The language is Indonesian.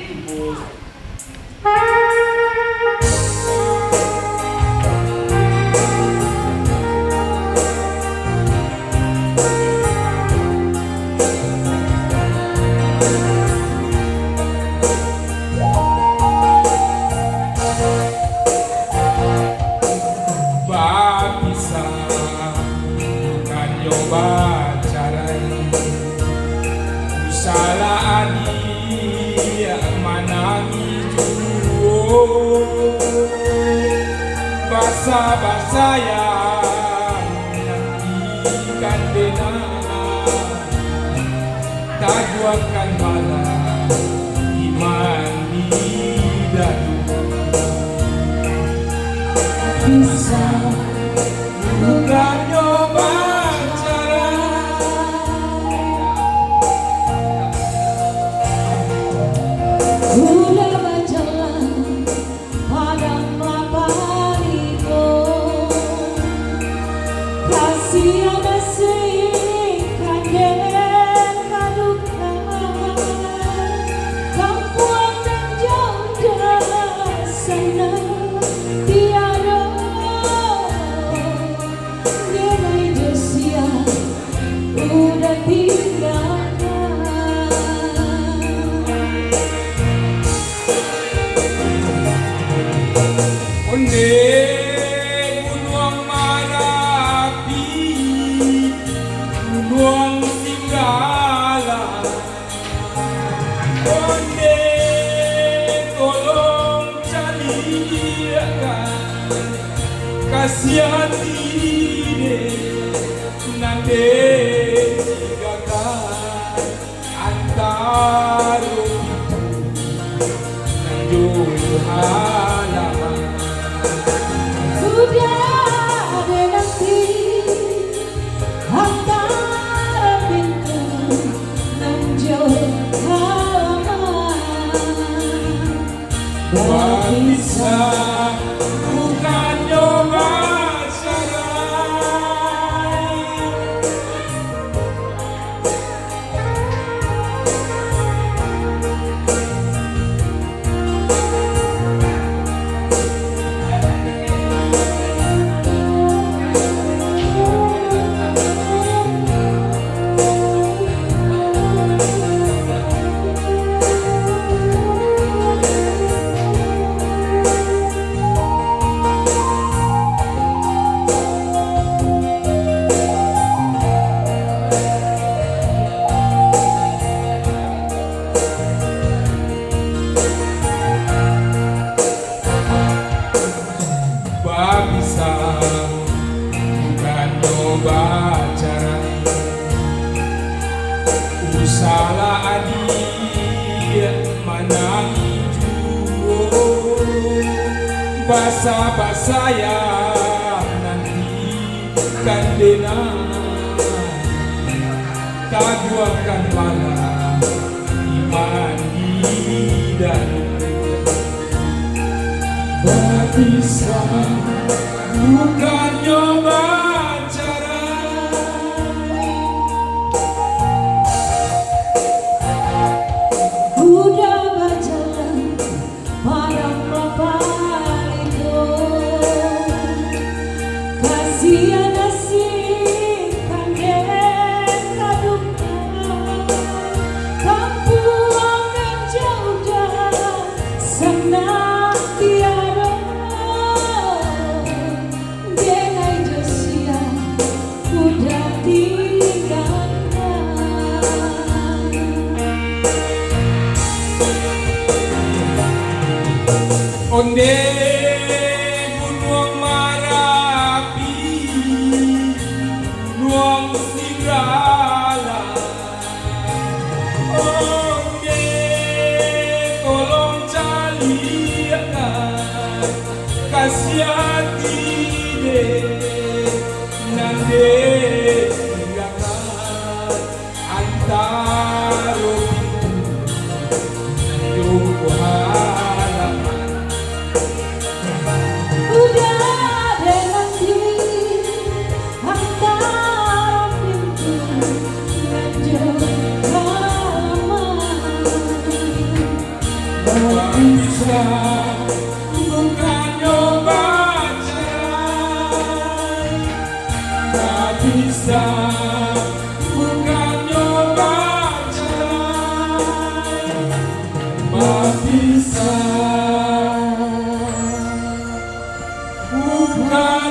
Ibu. Bisa bukan nyoba caranya salah adi manangi juo basa-basa yang nantikan dena tajuakan malah iman di dadu bisa bukan nyoba cara udah berjalan padang lapar itu kasih singkan dan kaduka kampung dan jauh sana tiada nilai dosia udah tinggalkan. Onde gunung Marapi, gunung Singgala. Onde tolong carikan kasihan diri nande gagal antara nanjung halaman. Udah ada nanti antara bintang dan jauh halaman Bisa bukan nyoba cara bisa bukan nyoba cara usaha adi manangi juo basa-basa yang nanti kan dena tajuakan malah iman di dalam bisa bukan nyoba cara udah berjalan padang lapar itu kasih singkan dan kaduka kampung dan jauh sana tiada bisa bukan nyoba cerai, tak bisa bukan nyoba cerai, tak bisa bukan